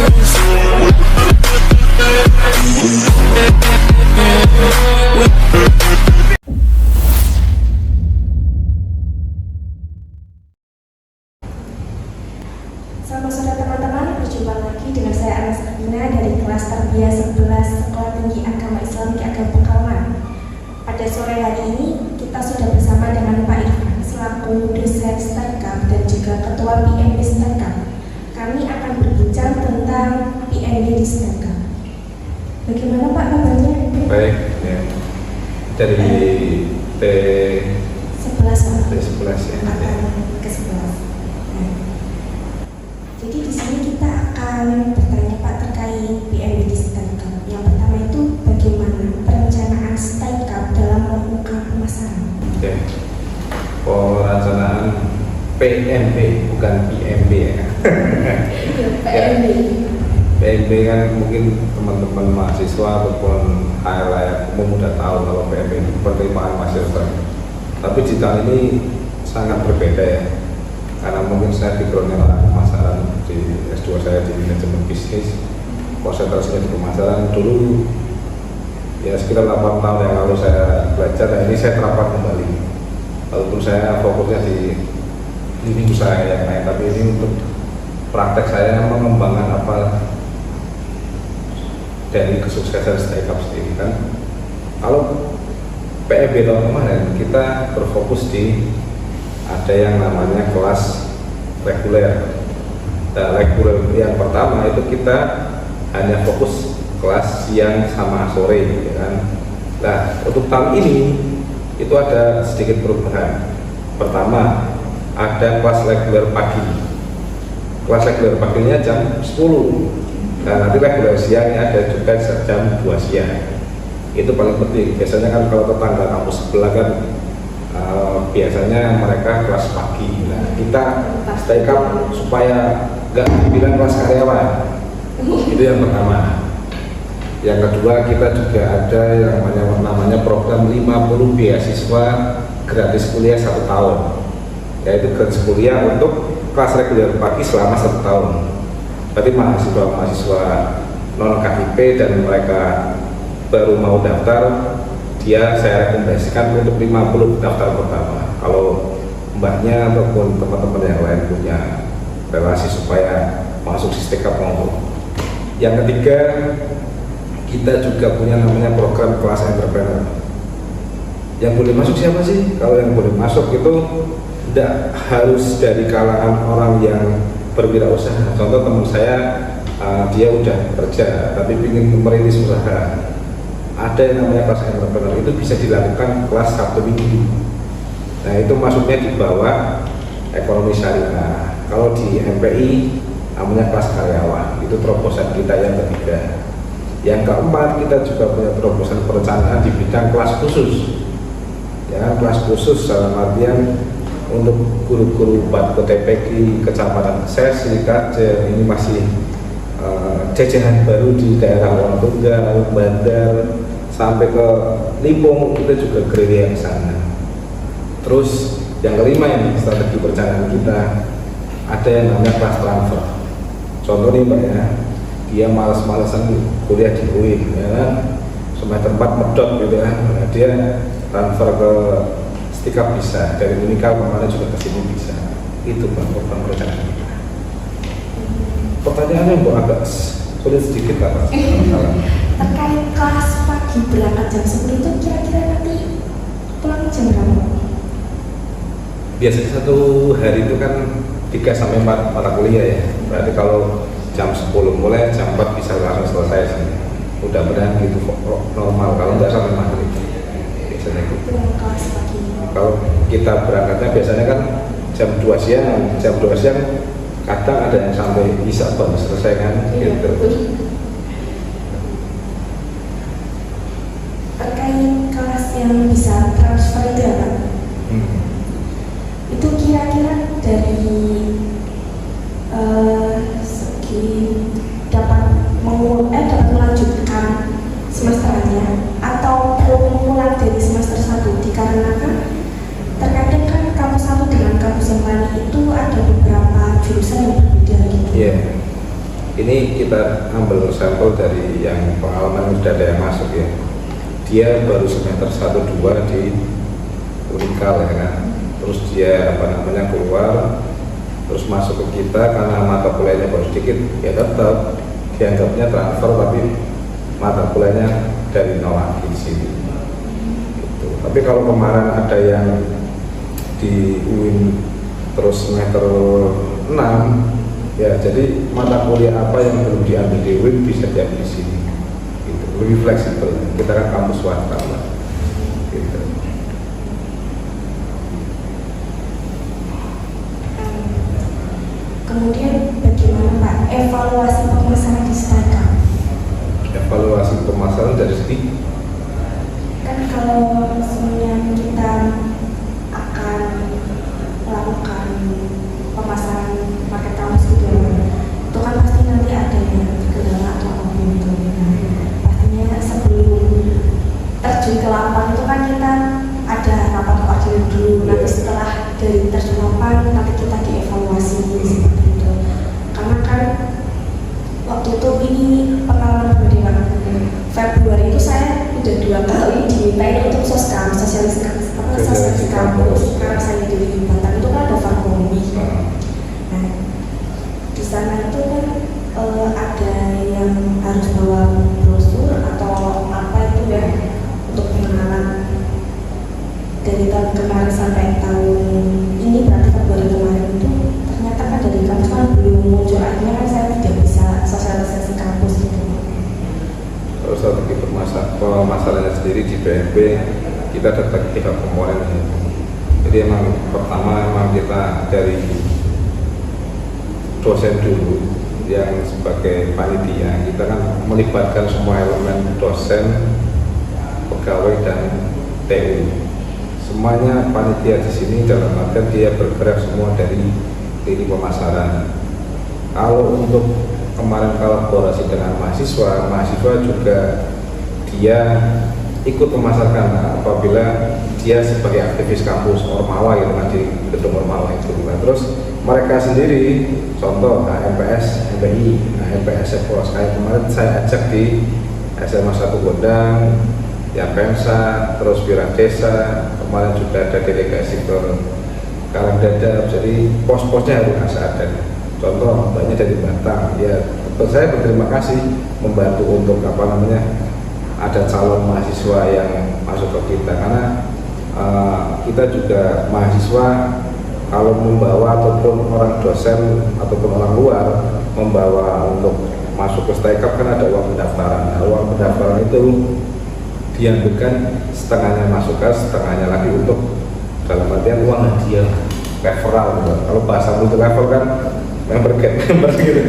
Selamat sore teman-teman, berjumpa lagi dengan saya Anas Ardina dari kelas Tarbiyah 11 Sekolah Tinggi Agama Islam di Agam Pekalongan. Pada sore hari ini kita sudah bersama dengan Pak Irfan selaku dosen STEKAM dan juga ketua PMB STEKAM. Kami akan berbincang tentang PMB di STEKAM. Bagaimana Pak kabarnya? Baik, ya. Dari T11 ya. ke-11. Jadi di sini kita akan bertanya Pak terkait PMB di STEKAM. Yang pertama itu bagaimana perencanaan STEKAM dalam melakukan pemasaran? Oke. Perencanaan PMB bukan PMB ya. PMB. PMB kan mungkin teman-teman mahasiswa ataupun halayak umum udah tahu kalau PMB itu penerimaan mahasiswa. Tapi di tahun ini sangat berbeda ya. Karena mungkin saya backgroundnya orang pemasaran, di S2 saya di manajemen bisnis, konsentrasinya di pemasaran. Dulu ya sekitar 8 tahun yang lalu saya belajar, dan ini saya terapkan kembali. Walaupun saya fokusnya di lini usaha yang lain, tapi ini untuk praktek saya mengembangkan apa dari kesuksesan STEKAM sendiri kan. Kalau PMB tahun kemarin kita berfokus di ada yang namanya kelas reguler. Nah, reguler yang pertama itu kita hanya fokus kelas siang sama sore, ya kan. Nah, untuk tahun ini itu ada sedikit perubahan. Pertama, ada kelas reguler pagi. Kelas reguler paginya jam 10. Nah, nanti reguler siangnya ada juga jam 2 siang. Itu paling penting. Biasanya kan kalau tetangga kampus sebelah kan biasanya mereka kelas pagi. Nah, kita STEKAM supaya nggak dibilang kelas karyawan. Itu yang pertama. Yang kedua, kita juga ada yang namanya program 50 beasiswa gratis kuliah 1 tahun. Yaitu gratis kuliah untuk kelas reguler pagi selama 1 tahun. Berarti mahasiswa non KIP dan mereka baru mau daftar, saya rekomendasikan untuk 50 daftar pertama. Kalau mbaknya ataupun teman-teman yang lain punya relasi supaya masuk si STEKAM mau. Yang ketiga, kita juga punya namanya program kelas entrepreneur. Yang boleh masuk siapa sih? Kalau yang boleh masuk itu tidak harus dari kalangan orang yang berwirausaha. Contoh teman saya, dia udah kerja tapi ingin merintis usaha. Ada yang namanya kelas entrepreneur, itu bisa dilakukan kelas Sabtu Minggu. Nah, itu masuknya di bawah ekonomi syariah. Kalau di MPI namanya kelas karyawan. Itu terobosan kita yang ketiga. Yang keempat, kita juga punya terobosan perencanaan di bidang kelas khusus. Ya, kelas khusus dalam artian untuk guru-guru Batko TPQ, Kecamatan Sesi, Kajer, ini masih jajahan baru di daerah Wonotunggal, Bandar, sampai ke Limpung, kita juga gerilya ke sana. Terus yang kelima, yang strategi perencanaan kita, ada yang namanya kelas transfer. Contoh nih Mbak ya, dia males-malesan kuliah di UIN, ya kan, semester 4 medot gitu kan, nah, dia transfer ke STEKAM bisa, dari Unika kemana juga ke sini bisa. Itu program perencanaan kita. Pertanyaannya Mbak agak sulit sedikit Pak. Terkait kelas pagi berangkat jam 10 itu kira-kira nanti pulang jam berapa? Biasanya satu hari itu kan 3 sampai 4 mata kuliah ya. Berarti kalau jam 10 mulai, jam 4 bisa langsung selesai sih. Mudah-mudahan gitu normal, kalau nggak sampai maghrib. Biasanya gitu. Kelas pagi. Kalau kita berangkatnya biasanya kan jam 2 siang, kadang ada yang sampai bisa baru selesai kan, gitu. Terkait kelas yang bisa transfer itu ya Pak, itu kira-kira dari segi dapat melanjutkan semesternya atau perlu mengulang dari semester 1, dikarenakan terkadang kan kampus satu dengan kampus yang lain itu ada beberapa jurusan yang berbeda gitu. Iya. Ini ini kita ambil sampel dari yang pengalaman sudah ada yang masuk ya. Dia baru semester 1-2 di Unikal ya kan. Terus dia keluar, terus masuk ke kita karena mata kuliahnya baru sedikit, ya tetap dianggapnya transfer tapi mata kuliahnya dari nol lagi di sini. Gitu. Tapi kalau kemarin ada yang di UIN terus semester 6, ya jadi mata kuliah apa yang belum diambil di UIN bisa diambil di sini. Gitu. Lebih fleksibel. Kita kan kampus swasta lah. Gitu. Kemudian bagaimana Pak evaluasi pemasaran di Stakam? Evaluasi pemasaran dari segi Kan kalau semuanya kita akan melakukan pemasaran market kampus gitu ya, itu kan pasti nanti ada yang kendala atau apapun itu. Pastinya sebelum terjun ke lapang itu kan kita ada rapat koordinasi dulu. Nanti setelah dari terjun lapang nanti kita dievaluasi seperti itu. Karena kan waktu itu ini pengalaman pribadi Pak. Februari itu saya udah 2 kali dimintain untuk soskam, sosialisasi kampus karena saya di Batam itu kan ada Fakomi. Nah, di sana itu kan ada yang harus bawa brosur atau apa itu ya untuk pengenalan dari tahun kemarin sampai tahun ini, berarti Februari kemarin itu ternyata kan dari kampus kan belum muncul, akhirnya kan saya tidak bisa sosialisasi kampus gitu. Terus strategi pemasarannya sendiri di BNP kita ada 3 komponen. Jadi pertama kita dari dosen dulu yang sebagai panitia, kita kan melibatkan semua elemen dosen, pegawai dan TU. Semuanya panitia di sini dalam artian dia bergerak semua dari lini pemasaran. Kalau untuk kemarin kolaborasi dengan mahasiswa juga dia ikut memasarkan apabila dia sebagai aktivis kampus Ormawa gitu kan, di gedung Ormawa itu. Nah, terus mereka sendiri, contoh HMPS, MPI, HMPS Epos, kayak kemarin saya ajak di SMA 1 Gondang, ya Pemsa, terus Wirang Desa, kemarin juga ada delegasi ke Karangdada, jadi pos-posnya harus ada. Contoh banyak dari Batam, ya saya berterima kasih membantu untuk ada calon mahasiswa yang masuk ke kita, karena kita juga mahasiswa kalau membawa ataupun orang dosen ataupun orang luar membawa untuk masuk ke Stakam kan ada uang pendaftaran. Nah, uang pendaftaran itu diambilkan setengahnya masukkan, setengahnya lagi untuk dalam artian uang hadiah referral gitu. Kalau bahasa multi level kan member get member gitu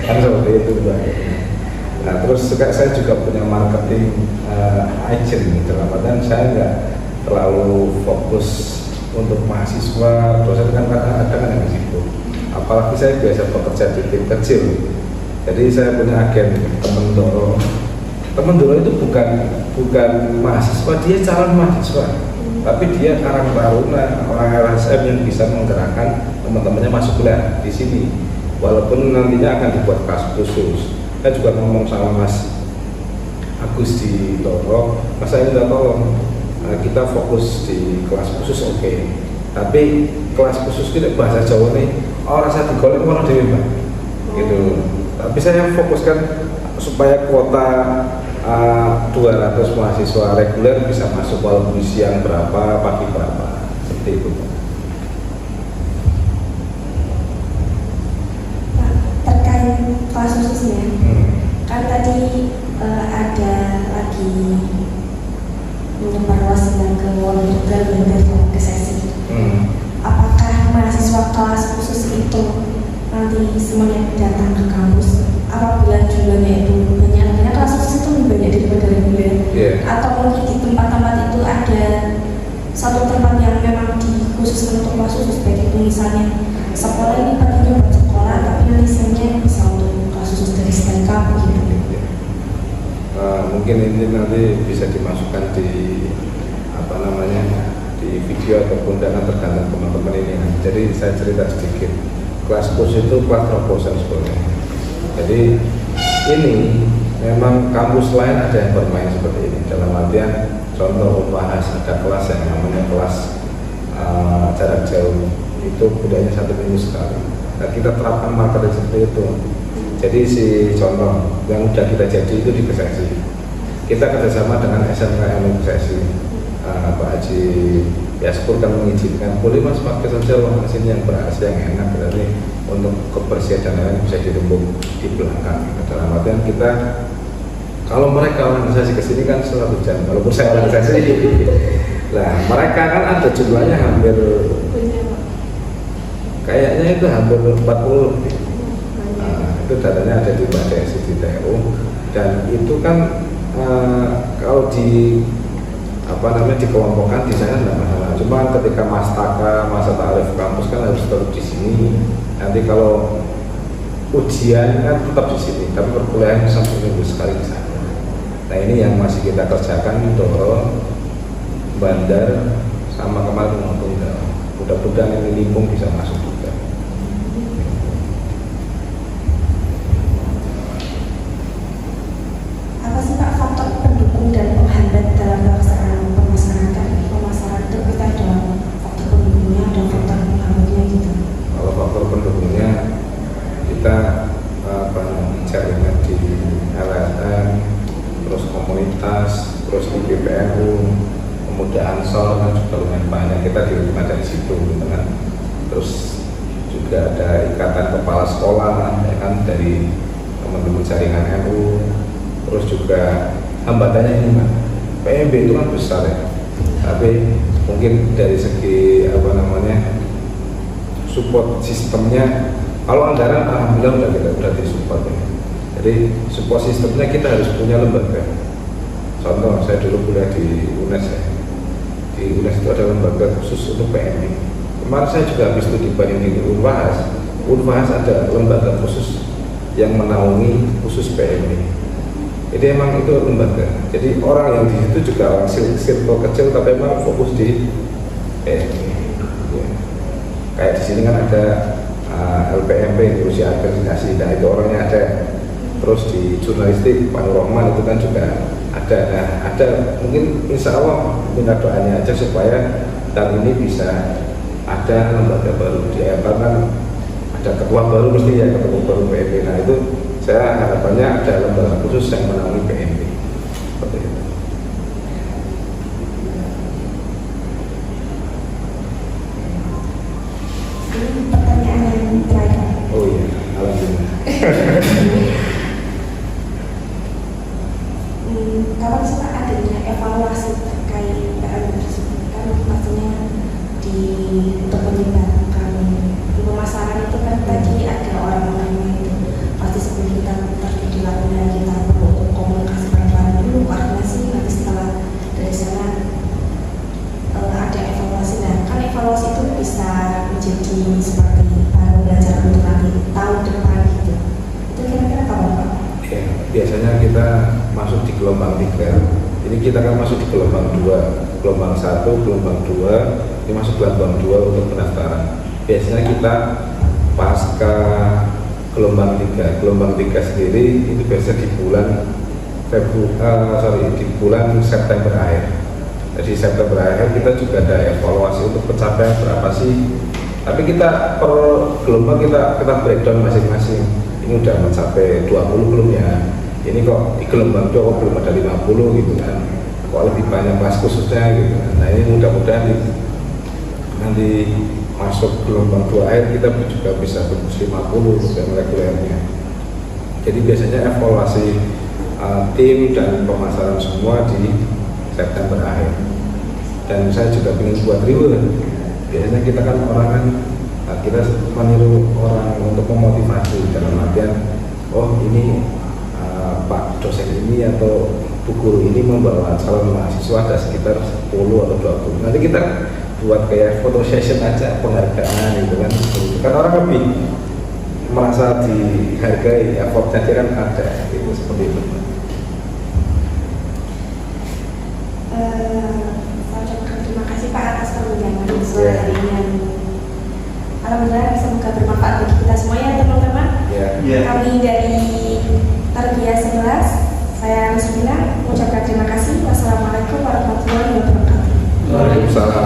kan seperti itu. Nah terus saya juga punya marketing agent dalam artian saya nggak terlalu fokus untuk mahasiswa, dosen kan ada kan yang di situ. Apalagi saya biasa bekerja di tim kecil, jadi saya punya agen temen dorong. Temen dorong itu bukan mahasiswa, dia calon mahasiswa, tapi dia karang taruna, orang LSM yang bisa menggerakkan teman-temannya masuk kuliah di sini. Walaupun nantinya akan dibuat kelas khusus. Saya juga ngomong sama Mas Agus di Loro, Mas saya minta tolong kita fokus di kelas khusus oke. Tapi kelas khusus kita bahasa Jawa nih, orang saya digolek orang dewi Pak, gitu. Tapi saya fokuskan supaya kuota 200 mahasiswa reguler bisa masuk walaupun siang berapa, pagi berapa, seperti itu. Terkait kelas khususnya, kan tadi ada lagi menyebarluaskan ke Wonogiri dan ke sesi. Apakah mahasiswa kelas khusus itu nanti semuanya datang ke kampus? Apabila jumlahnya itu banyak, karena kelas khusus itu lebih banyak daripada reguler, atau mungkin di tempat-tempat itu ada satu tempat yang memang dikhususkan untuk kelas khusus, baik itu misalnya sekolah ini paginya buat sekolah, tapi nanti siangnya bisa untuk kelas khusus dari Stakam gitu. Mungkin ini nanti bisa dimasukkan di di video ataupun dana tergantung teman-teman ini. Jadi saya cerita sedikit. Kelas khusus itu kelas proposan sebenarnya. Jadi ini memang kampus lain ada yang bermain seperti ini, dalam artian contoh bahas ada kelas yang namanya kelas jarak jauh, itu budayanya 1 minggu sekali. Nah, kita terapkan materi seperti itu. Jadi si contoh yang sudah kita jadi itu di Kesesi, kita kerjasama dengan SMKM Kesesi. Pak Haji Yaskur kan mengizinkan, boleh mas pakai saja ruang mesin yang ber-AC yang enak, berarti untuk kebersihan dan lain bisa dirembuk di belakang. Dalam artian kita, kalau mereka organisasi kesini kan 100 jam, kalau saya organisasi lah mereka kan ada jumlahnya hampir kayaknya itu hampir 40 lebih. Itu datanya ada di Mbak Desi di TU, dan itu kan kalau dikelompokkan di sana tidak masalah. Cuma ketika masa tarif kampus kan harus tetap di sini. Nanti kalau ujian kan tetap di sini, tapi perkuliahan sampai minggu sekali di sana. Nah ini yang masih kita kerjakan, dorong bandar sama kemarin rumah tunggal. Mudah-mudahan ini Limpung bisa masuk juga. Apa sih Pak faktor pendukung dan penghambat dalam pelaksanaan pemasaran itu? Kita ada faktor pendukungnya, ada faktor penghambatnya gitu. Kalau faktor pendukungnya kita jaringan di LSM, terus komunitas, terus di PPNU, Pemuda Ansor kan juga lumayan banyak, kita diterima dari situ gitu kan. Terus juga ada ikatan kepala sekolah ya kan, dari teman-teman jaringan NU. Terus juga hambatannya ini kan PMB itu kan besar ya, tapi mungkin dari segi support sistemnya, kalau anggaran alhamdulillah udah disupport ya. Jadi support sistemnya kita harus punya lembaga. Contoh saya dulu kuliah di UNES ya, di UNES itu ada lembaga khusus untuk PMI. Kemarin saya juga habis studi banding di Unvahas ada lembaga khusus yang menaungi khusus PMI. Jadi emang itu lembaga. Jadi orang yang di situ juga orang circle kecil, tapi emang fokus di PMI. Ya. Kayak di sini kan ada LPMP, Rusia Akreditasi, nah itu orangnya ada. Terus di jurnalistik Pak Nur Rahman itu kan juga ada. Nah, ada mungkin insya Allah minta doanya aja supaya tahun ini bisa ada lembaga baru di Empang kan, ada ketua baru mesti ya, ketua baru PMP. Nah itu saya harapannya ada lembaga khusus yang menaungi PMP seperti itu. Ini pertanyaan yang terakhir. Oh iya, alhamdulillah. Kapan sih Pak adanya evaluasi terkait PLN tersebut? Kan pastinya untuk penyebaran di pemasaran itu kan tadi ada orang-orang itu pasti sebelum kita terjun di lapangan kita perlu untuk komunikasi pelan-pelan dulu, koordinasi, nanti setelah dari sana ada evaluasi. Nah kan evaluasi itu bisa menjadi seperti bahan belajar untuk nanti tahun depan gitu. Itu kira-kira kapan Pak? Ya, biasanya kita masuk di gelombang 3. Ini kita kan masuk di gelombang 2, gelombang 1, gelombang 2, ini masuk gelombang 2 untuk pendaftaran. Biasanya kita pasca gelombang 3. Gelombang 3 sendiri itu biasa di bulan di bulan September akhir. Jadi September akhir kita juga ada evaluasi untuk pencapaian berapa sih. Tapi kita per gelombang kita breakdown masing-masing. Ini udah mencapai 20 belum ya? Ini kok di gelombang 2 kok belum ada 50 gitu kan? Kok lebih banyak kelas khususnya gitu kan? Nah ini mudah-mudahan nanti masuk gelombang 2 akhir kita juga bisa tembus 50 dan regulernya. Jadi biasanya evaluasi tim dan pemasaran semua di September akhir. Dan saya juga ingin buat reward. Biasanya kita kan orang kan kita meniru orang untuk memotivasi dalam artian, oh ini Pak dosen ini atau bu guru ini membawa calon mahasiswa ada sekitar 10 atau 20. Nanti kita buat kayak photo session aja penghargaan gitu kan. Kan orang lebih merasa dihargai, effortnya dia kan ada gitu, seperti itu. Saya ucapkan terima kasih Pak atas perbincangan sore hari ini. Alhamdulillah semoga bermanfaat bagi kita semua ya teman-teman. Ya. Kami dari Tarbiyah 11, saya Rusmina mengucapkan terima kasih. Wassalamualaikum warahmatullahi wabarakatuh. Waalaikumsalam.